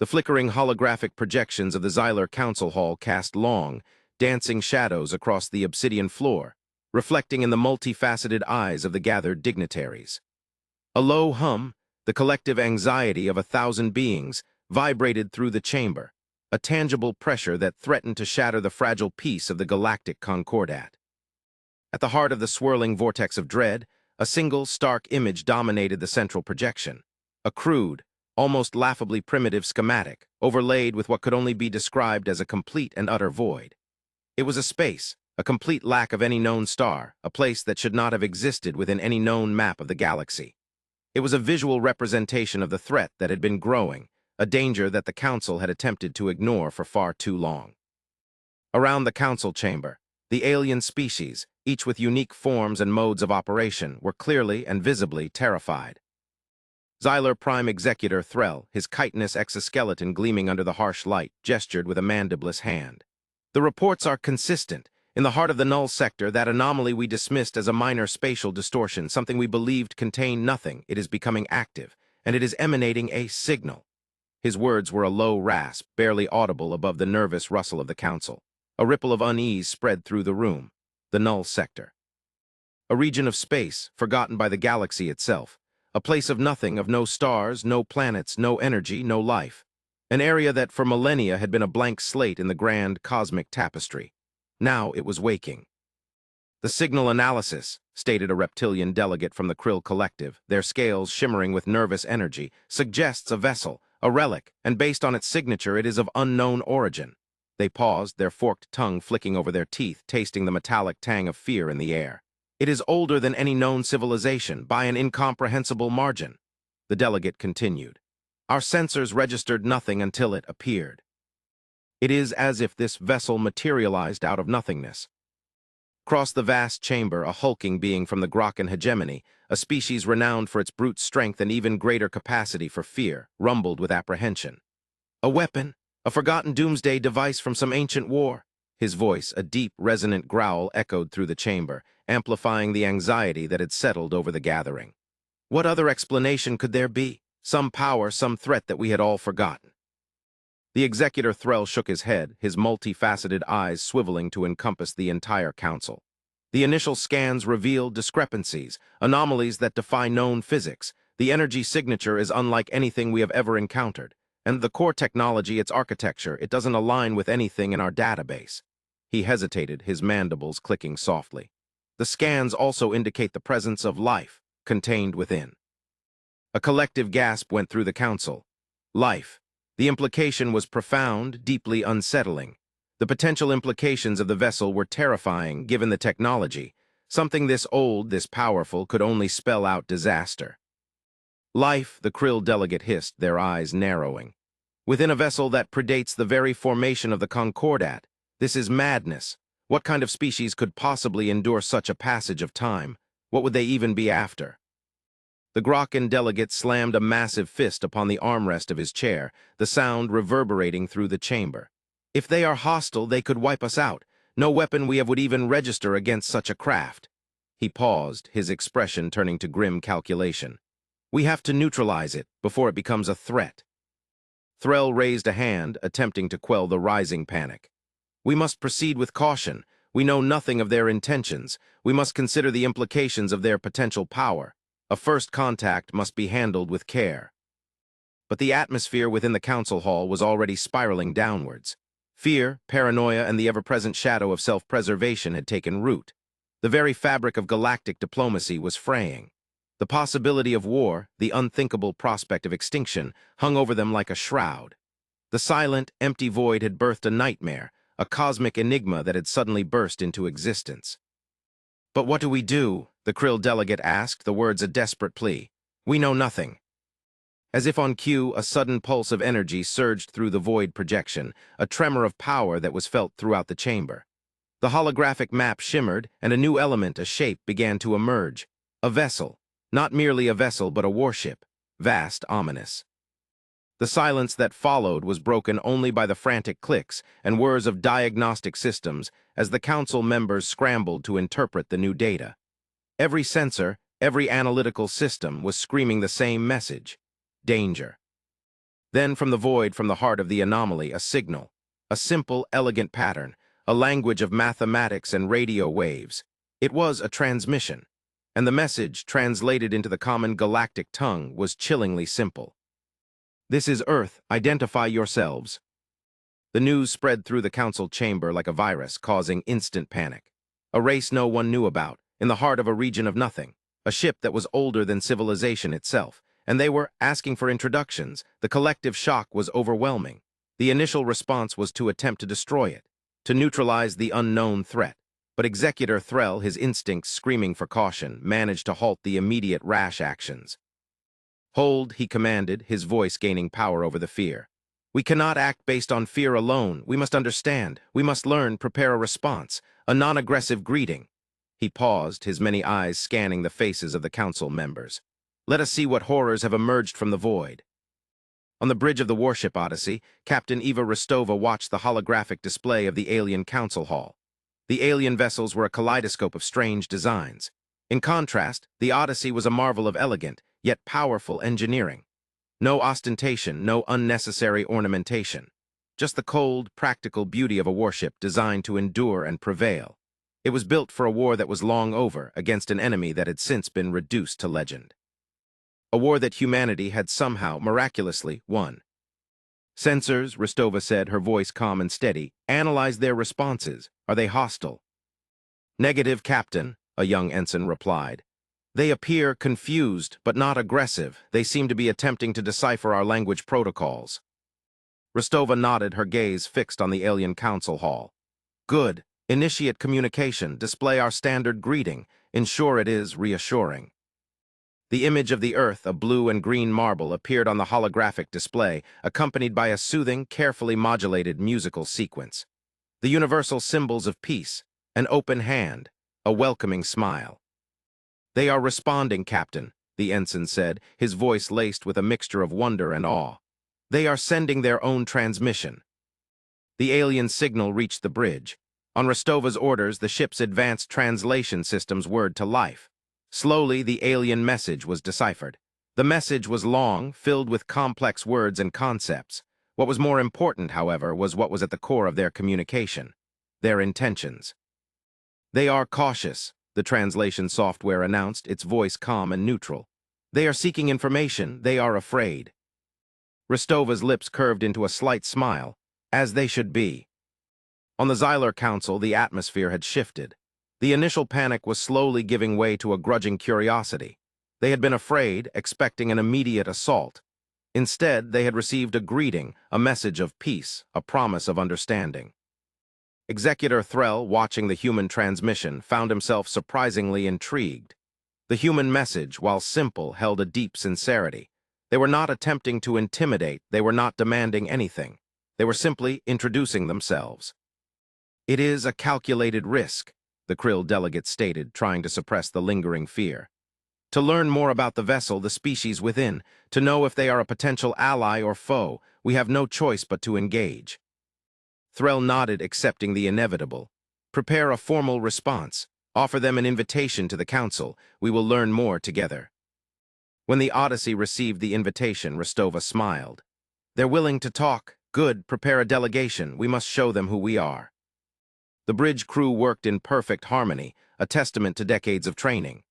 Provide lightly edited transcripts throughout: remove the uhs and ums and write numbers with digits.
The flickering holographic projections of the Xylar Council Hall cast long, dancing shadows across the obsidian floor, reflecting in the multifaceted eyes of the gathered dignitaries. A low hum, the collective anxiety of 1,000 beings, vibrated through the chamber, a tangible pressure that threatened to shatter the fragile peace of the galactic concordat. At the heart of the swirling vortex of dread, a single, stark image dominated the central projection, a crude, almost laughably primitive schematic, overlaid with what could only be described as a complete and utter void. It was a space, a complete lack of any known star, a place that should not have existed within any known map of the galaxy. It was a visual representation of the threat that had been growing, a danger that the Council had attempted to ignore for far too long. Around the Council chamber, the alien species, each with unique forms and modes of operation, were clearly and visibly terrified. Xylar Prime Executor Threll, his chitinous exoskeleton gleaming under the harsh light, gestured with a mandibless hand. The reports are consistent. In the heart of the null sector, that anomaly we dismissed as a minor spatial distortion, something we believed contained nothing, it is becoming active, and it is emanating a signal. His words were a low rasp, barely audible above the nervous rustle of the Council. A ripple of unease spread through the room. The null sector. A region of space, forgotten by the galaxy itself. A place of nothing, of no stars, no planets, no energy, no life. An area that for millennia had been a blank slate in the grand cosmic tapestry. Now it was waking. The signal analysis, stated a reptilian delegate from the Krill Collective, their scales shimmering with nervous energy, suggests a vessel, a relic, and based on its signature it is of unknown origin. They paused, their forked tongue flicking over their teeth, tasting the metallic tang of fear in the air. It is older than any known civilization, by an incomprehensible margin. The delegate continued. Our sensors registered nothing until it appeared. It is as if this vessel materialized out of nothingness. Across the vast chamber, a hulking being from the Grokkan hegemony, a species renowned for its brute strength and even greater capacity for fear, rumbled with apprehension. A weapon, a forgotten doomsday device from some ancient war. His voice, a deep, resonant growl, echoed through the chamber, amplifying the anxiety that had settled over the gathering. What other explanation could there be? Some power, some threat that we had all forgotten. The Executor Threll shook his head, his multifaceted eyes swiveling to encompass the entire Council. The initial scans revealed discrepancies, anomalies that defy known physics. The energy signature is unlike anything we have ever encountered. And the core technology, its architecture, it doesn't align with anything in our database. He hesitated, his mandibles clicking softly. The scans also indicate the presence of life contained within. A collective gasp went through the Council. Life. The implication was profound, deeply unsettling. The potential implications of the vessel were terrifying, given the technology. Something this old, this powerful, could only spell out disaster. Life, the Krill delegate hissed, their eyes narrowing. Within a vessel that predates the very formation of the Concordat, this is madness. What kind of species could possibly endure such a passage of time? What would they even be after? The Grokkan delegate slammed a massive fist upon the armrest of his chair, the sound reverberating through the chamber. If they are hostile, they could wipe us out. No weapon we have would even register against such a craft. He paused, his expression turning to grim calculation. We have to neutralize it before it becomes a threat. Threll raised a hand, attempting to quell the rising panic. We must proceed with caution. We know nothing of their intentions. We must consider the implications of their potential power. A first contact must be handled with care. But the atmosphere within the Council Hall was already spiraling downwards. Fear, paranoia, and the ever-present shadow of self-preservation had taken root. The very fabric of galactic diplomacy was fraying. The possibility of war, the unthinkable prospect of extinction, hung over them like a shroud. The silent, empty void had birthed a nightmare, a cosmic enigma that had suddenly burst into existence. But what do we do? The Krill delegate asked, the words a desperate plea. We know nothing. As if on cue, a sudden pulse of energy surged through the void projection, a tremor of power that was felt throughout the chamber. The holographic map shimmered, and a new element, a shape, began to emerge. A vessel. Not merely a vessel, but a warship. Vast, ominous. The silence that followed was broken only by the frantic clicks and whirs of diagnostic systems as the Council members scrambled to interpret the new data. Every sensor, every analytical system was screaming the same message. Danger. Then from the void, from the heart of the anomaly, a signal. A simple, elegant pattern, a language of mathematics and radio waves. It was a transmission, and the message, translated into the common galactic tongue, was chillingly simple. "This is Earth. Identify yourselves." The news spread through the council chamber like a virus, causing instant panic. A race no one knew about, in the heart of a region of nothing. A ship that was older than civilization itself, and they were asking for introductions. The collective shock was overwhelming. The initial response was to attempt to destroy it, to neutralize the unknown threat. But Executor Threll, his instincts screaming for caution, managed to halt the immediate rash actions. "Hold," he commanded, his voice gaining power over the fear. "We cannot act based on fear alone. We must understand. We must learn, prepare a response, a non-aggressive greeting." He paused, his many eyes scanning the faces of the council members. "Let us see what horrors have emerged from the void." On the bridge of the warship Odyssey, Captain Eva Rostova watched the holographic display of the alien council hall. The alien vessels were a kaleidoscope of strange designs. In contrast, the Odyssey was a marvel of elegant, yet powerful engineering. No ostentation, no unnecessary ornamentation. Just the cold, practical beauty of a warship designed to endure and prevail. It was built for a war that was long over, against an enemy that had since been reduced to legend. A war that humanity had somehow, miraculously, won. "Sensors," Rostova said, her voice calm and steady, "analyze their responses. Are they hostile?" "Negative, Captain," a young ensign replied. "They appear confused, but not aggressive. They seem to be attempting to decipher our language protocols." Rostova nodded, her gaze fixed on the alien council hall. "Good. Initiate communication. Display our standard greeting. Ensure it is reassuring." The image of the Earth, a blue and green marble, appeared on the holographic display, accompanied by a soothing, carefully modulated musical sequence. The universal symbols of peace, an open hand, a welcoming smile. "They are responding, Captain," the ensign said, his voice laced with a mixture of wonder and awe. "They are sending their own transmission." The alien signal reached the bridge. On Rostova's orders, the ship's advanced translation systems whirred to life. Slowly, the alien message was deciphered. The message was long, filled with complex words and concepts. What was more important, however, was what was at the core of their communication: their intentions. "They are cautious," the translation software announced, its voice calm and neutral. "They are seeking information. They are afraid." Rostova's lips curved into a slight smile, as they should be. On the Xylar Council, the atmosphere had shifted. The initial panic was slowly giving way to a grudging curiosity. They had been afraid, expecting an immediate assault. Instead, they had received a greeting, a message of peace, a promise of understanding. Executor Threll, watching the human transmission, found himself surprisingly intrigued. The human message, while simple, held a deep sincerity. They were not attempting to intimidate, they were not demanding anything. They were simply introducing themselves. "It is a calculated risk," the Krill delegate stated, trying to suppress the lingering fear. "To learn more about the vessel, the species within, to know if they are a potential ally or foe, we have no choice but to engage." Threll nodded, accepting the inevitable. "Prepare a formal response. Offer them an invitation to the council. We will learn more together." When the Odyssey received the invitation, Rostova smiled. "They're willing to talk. Good, prepare a delegation. We must show them who we are." The bridge crew worked in perfect harmony, a testament to decades of training.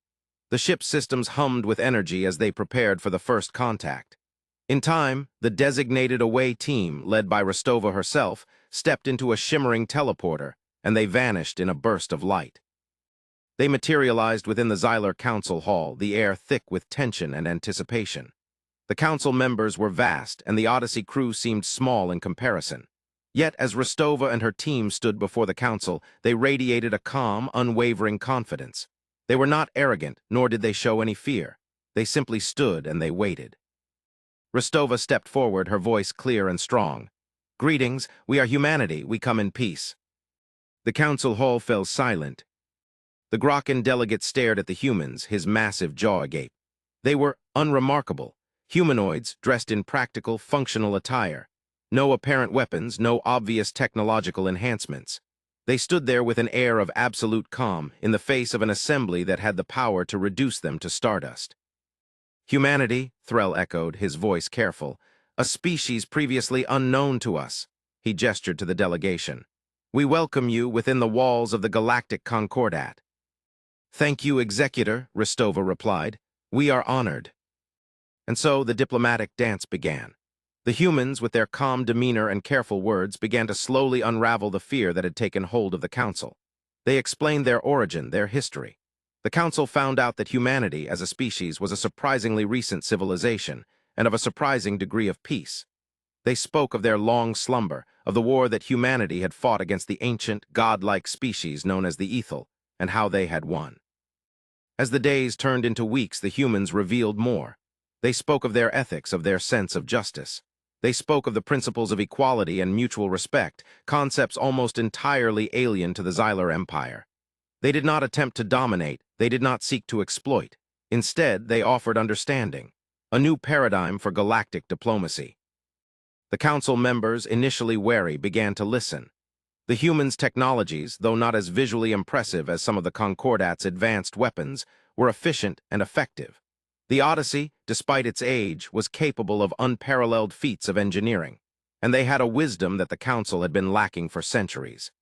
The ship's systems hummed with energy as they prepared for the first contact. In time, the designated away team, led by Rostova herself, stepped into a shimmering teleporter, and they vanished in a burst of light. They materialized within the Xylar Council Hall, the air thick with tension and anticipation. The council members were vast, and the Odyssey crew seemed small in comparison. Yet, as Rostova and her team stood before the council, they radiated a calm, unwavering confidence. They were not arrogant, nor did they show any fear. They simply stood and they waited. Rostova stepped forward, her voice clear and strong. "Greetings, we are humanity, we come in peace." The council hall fell silent. The Graken delegate stared at the humans, his massive jaw agape. They were unremarkable, humanoids dressed in practical, functional attire. No apparent weapons, no obvious technological enhancements. They stood there with an air of absolute calm, in the face of an assembly that had the power to reduce them to stardust. "Humanity," Threll echoed, his voice careful, a species previously unknown to us. He gestured to the delegation. We welcome you within the walls of the Galactic Concordat. Thank you, Executor, Ristova replied. We are honored. And so the diplomatic dance began. The humans, with their calm demeanor and careful words, began to slowly unravel the fear that had taken hold of the Council. They explained their origin, their history. The Council found out that humanity, as a species, was a surprisingly recent civilization, and of a surprising degree of peace. They spoke of their long slumber, of the war that humanity had fought against the ancient, godlike species known as the Ethel, and how they had won. As the days turned into weeks, the humans revealed more. They spoke of their ethics, of their sense of justice. They spoke of the principles of equality and mutual respect, concepts almost entirely alien to the Xylar Empire. They did not attempt to dominate, they did not seek to exploit. Instead, they offered understanding, a new paradigm for galactic diplomacy. The Council members, initially wary, began to listen. The humans' technologies, though not as visually impressive as some of the Concordat's advanced weapons, were efficient and effective. The Odyssey, despite its age, was capable of unparalleled feats of engineering, and they had a wisdom that the Council had been lacking for centuries.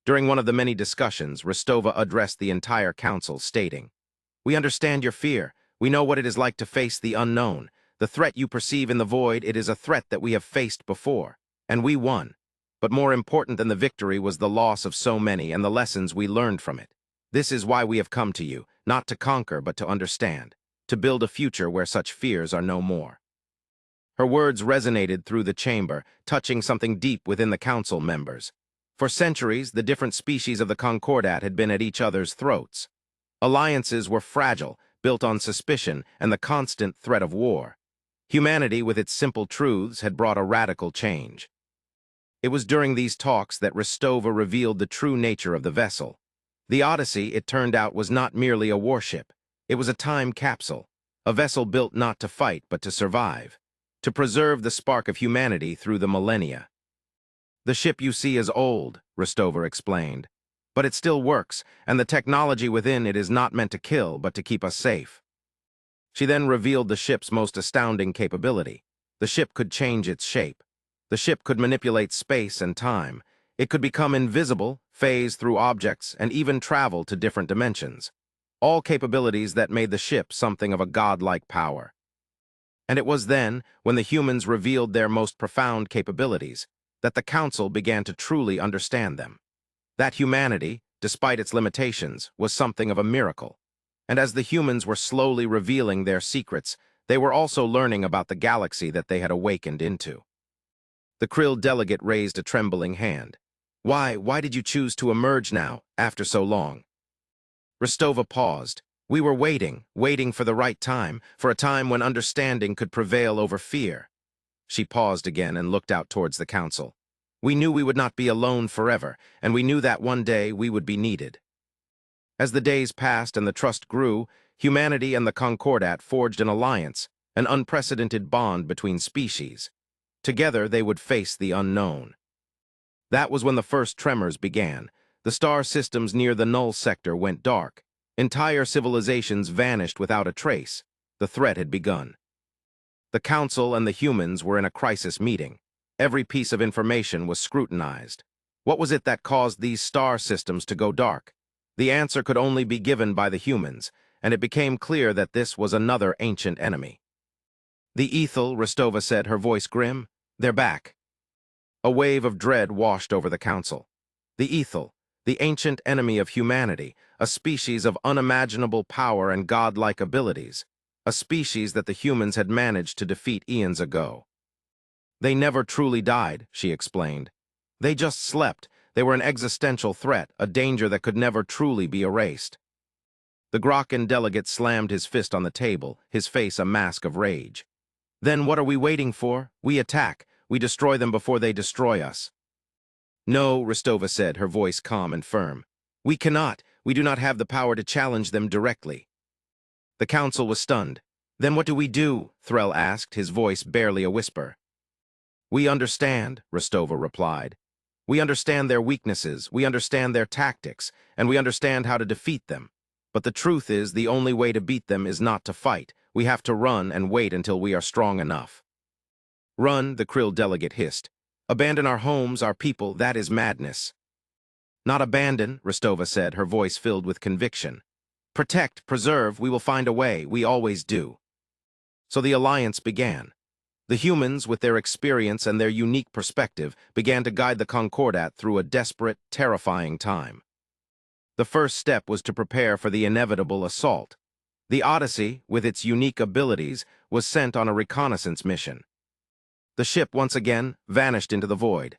During one of the many discussions, Ristova addressed the entire Council, stating, We understand your fear. We know what it is like to face the unknown. The threat you perceive in the void, it is a threat that we have faced before, and we won. But more important than the victory was the loss of so many and the lessons we learned from it. This is why we have come to you, not to conquer but to understand, to build a future where such fears are no more. Her words resonated through the chamber, touching something deep within the Council members. For centuries, the different species of the Concordat had been at each other's throats. Alliances were fragile, built on suspicion and the constant threat of war. Humanity, with its simple truths, had brought a radical change. It was during these talks that Ristova revealed the true nature of the vessel. The Odyssey, it turned out, was not merely a warship. It was a time capsule, a vessel built not to fight but to survive, to preserve the spark of humanity through the millennia. The ship you see is old, Ristova explained, but it still works, and the technology within it is not meant to kill but to keep us safe. She then revealed the ship's most astounding capability. The ship could change its shape. The ship could manipulate space and time. It could become invisible, phase through objects, and even travel to different dimensions. All capabilities that made the ship something of a godlike power. And it was then, when the humans revealed their most profound capabilities, that the Council began to truly understand them. That humanity, despite its limitations, was something of a miracle. And as the humans were slowly revealing their secrets, they were also learning about the galaxy that they had awakened into. The Krill delegate raised a trembling hand. Why did you choose to emerge now, after so long? Ristova paused. We were waiting for the right time, for a time when understanding could prevail over fear. She paused again and looked out towards the Council. We knew we would not be alone forever, and we knew that one day we would be needed. As the days passed and the trust grew, humanity and the Concordat forged an alliance, an unprecedented bond between species. Together they would face the unknown. That was when the first tremors began. The star systems near the null sector went dark. Entire civilizations vanished without a trace. The threat had begun. The Council and the humans were in a crisis meeting. Every piece of information was scrutinized. What was it that caused these star systems to go dark? The answer could only be given by the humans, and it became clear that this was another ancient enemy. The Ethel, Ristova said, her voice grim. They're back. A wave of dread washed over the Council. The Ethel, the ancient enemy of humanity, a species of unimaginable power and godlike abilities, a species that the humans had managed to defeat eons ago. They never truly died, she explained. They just slept. They were an existential threat, a danger that could never truly be erased. The Grockan delegate slammed his fist on the table, his face a mask of rage. Then what are we waiting for? We attack. We destroy them before they destroy us. No, Ristova said, her voice calm and firm. We cannot. We do not have the power to challenge them directly. The Council was stunned. Then what do we do? Threll asked, his voice barely a whisper. We understand, Ristova replied. We understand their weaknesses, we understand their tactics, and we understand how to defeat them. But the truth is, the only way to beat them is not to fight. We have to run and wait until we are strong enough. Run, the Krill delegate hissed. Abandon our homes, our people, that is madness. Not abandon, Rostova said, her voice filled with conviction. Protect, preserve, we will find a way, we always do. So the alliance began. The humans, with their experience and their unique perspective, began to guide the Concordat through a desperate, terrifying time. The first step was to prepare for the inevitable assault. The Odyssey, with its unique abilities, was sent on a reconnaissance mission. The ship once again vanished into the void.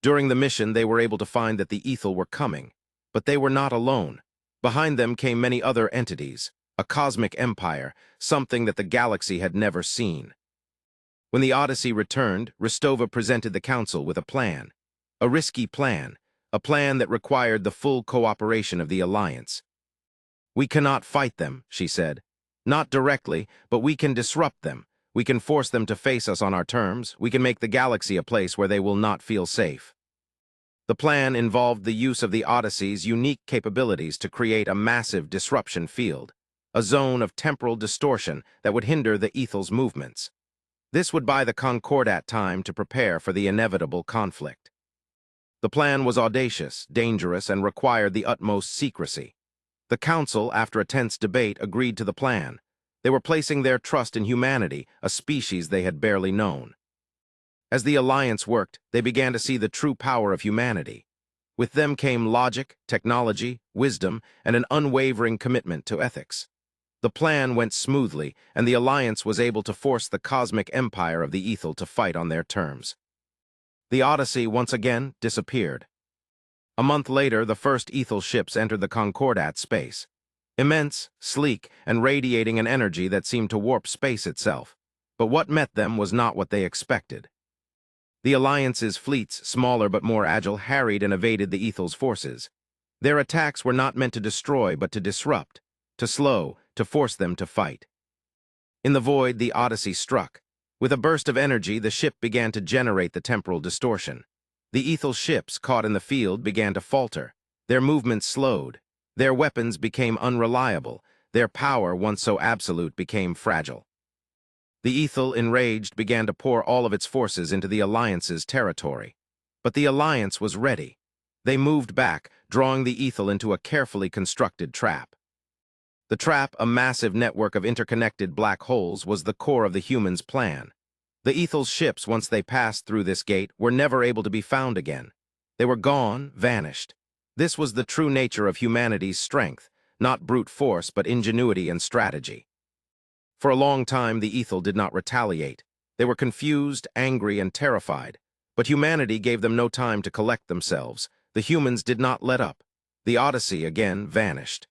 During the mission, they were able to find that the Ethel were coming, but they were not alone. Behind them came many other entities, a cosmic empire, something that the galaxy had never seen. When the Odyssey returned, Rostova presented the Council with a plan. A risky plan, a plan that required the full cooperation of the Alliance. We cannot fight them, she said. Not directly, but we can disrupt them. We can force them to face us on our terms. We can make the galaxy a place where they will not feel safe. The plan involved the use of the Odyssey's unique capabilities to create a massive disruption field, a zone of temporal distortion that would hinder the Ethel's movements. This would buy the Concordat time to prepare for the inevitable conflict. The plan was audacious, dangerous, and required the utmost secrecy. The Council, after a tense debate, agreed to the plan. They were placing their trust in humanity, a species they had barely known. As the Alliance worked, they began to see the true power of humanity. With them came logic, technology, wisdom, and an unwavering commitment to ethics. The plan went smoothly, and the Alliance was able to force the cosmic empire of the Ethel to fight on their terms. The Odyssey once again disappeared. A month later, the first Ethel ships entered the Concordat space. Immense, sleek, and radiating an energy that seemed to warp space itself. But what met them was not what they expected. The Alliance's fleets, smaller but more agile, harried and evaded the Ethel's forces. Their attacks were not meant to destroy, but to disrupt, to slow, to force them to fight. In the void, the Odyssey struck. With a burst of energy, the ship began to generate the temporal distortion. The Ethel ships, caught in the field, began to falter. Their movements slowed. Their weapons became unreliable. Their power, once so absolute, became fragile. The Ethel, enraged, began to pour all of its forces into the Alliance's territory. But the Alliance was ready. They moved back, drawing the Ethel into a carefully constructed trap. The trap, a massive network of interconnected black holes, was the core of the humans' plan. The Ethel's ships, once they passed through this gate, were never able to be found again. They were gone, vanished. This was the true nature of humanity's strength, not brute force, but ingenuity and strategy. For a long time, the Ethel did not retaliate. They were confused, angry, and terrified. But humanity gave them no time to collect themselves. The humans did not let up. The Odyssey again vanished.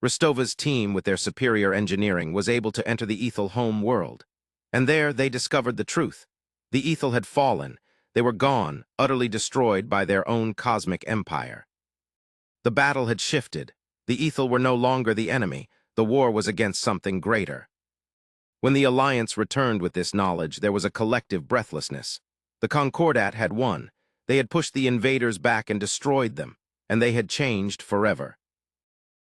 Rostova's team, with their superior engineering, was able to enter the Ethel home world. And there they discovered the truth. The Ethel had fallen. They were gone, utterly destroyed by their own cosmic empire. The battle had shifted. The Ethel were no longer the enemy. The war was against something greater. When the Alliance returned with this knowledge, there was a collective breathlessness. The Concordat had won. They had pushed the invaders back and destroyed them, and they had changed forever.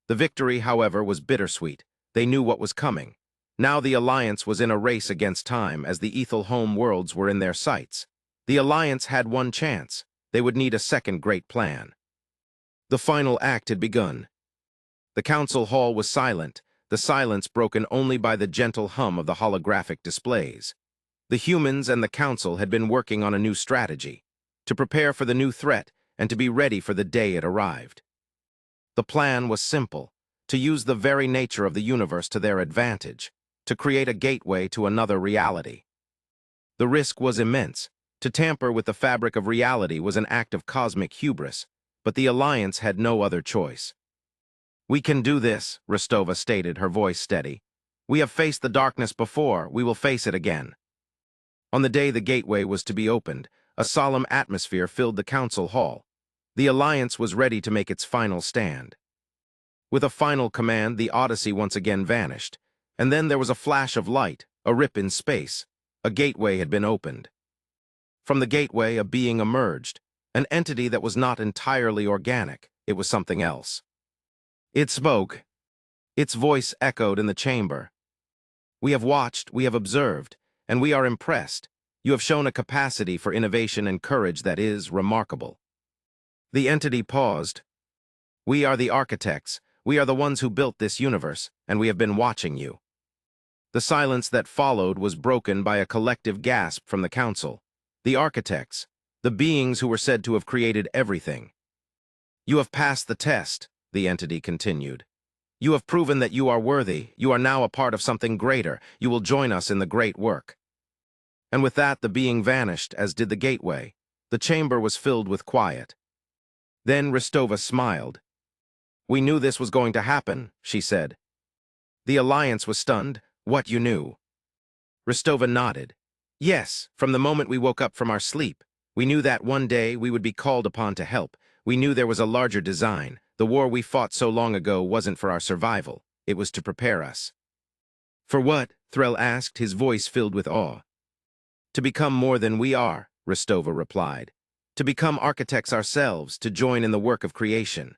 The victory, however, was bittersweet. They knew what was coming. Now the Alliance was in a race against time, as the Ethel home worlds were in their sights. The Alliance had one chance. They would need a second great plan. The final act had begun. The council hall was silent, the silence broken only by the gentle hum of the holographic displays. The humans and the council had been working on a new strategy, to prepare for the new threat and to be ready for the day it arrived. The plan was simple, to use the very nature of the universe to their advantage, to create a gateway to another reality. The risk was immense. To tamper with the fabric of reality was an act of cosmic hubris, but the Alliance had no other choice. "We can do this," Rostova stated, her voice steady. "We have faced the darkness before, we will face it again." On the day the gateway was to be opened, a solemn atmosphere filled the council hall. The Alliance was ready to make its final stand. With a final command, the Odyssey once again vanished, and then there was a flash of light, a rip in space. A gateway had been opened. From the gateway, a being emerged, an entity that was not entirely organic. It was something else. It spoke. Its voice echoed in the chamber. "We have watched, we have observed, and we are impressed. You have shown a capacity for innovation and courage that is remarkable." The entity paused. "We are the architects. We are the ones who built this universe, and we have been watching you." The silence that followed was broken by a collective gasp from the council. The architects, the beings who were said to have created everything. "You have passed the test," the entity continued. "You have proven that you are worthy. You are now a part of something greater. You will join us in the great work." And with that, the being vanished, as did the gateway. The chamber was filled with quiet. Then Ristova smiled. "We knew this was going to happen," she said. The Alliance was stunned. "What, you knew?" Ristova nodded. "Yes, from the moment we woke up from our sleep. We knew that one day we would be called upon to help. We knew there was a larger design. The war we fought so long ago wasn't for our survival. It was to prepare us." "For what?" Threll asked, his voice filled with awe. "To become more than we are," Ristova replied. "To become architects ourselves, to join in the work of creation."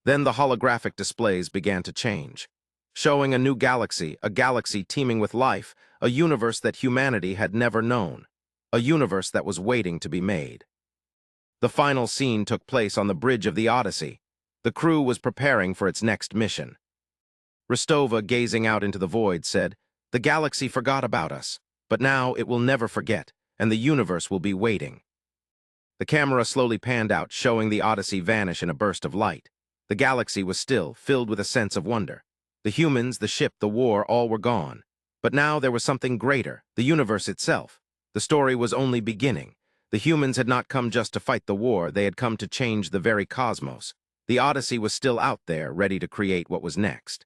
Then the holographic displays began to change, showing a new galaxy, a galaxy teeming with life, a universe that humanity had never known, a universe that was waiting to be made. The final scene took place on the bridge of the Odyssey. The crew was preparing for its next mission. Ristova, gazing out into the void, said, "The galaxy forgot about us, but now it will never forget, and the universe will be waiting." The camera slowly panned out, showing the Odyssey vanish in a burst of light. The galaxy was still, filled with a sense of wonder. The humans, the ship, the war, all were gone. But now there was something greater, the universe itself. The story was only beginning. The humans had not come just to fight the war, they had come to change the very cosmos. The Odyssey was still out there, ready to create what was next.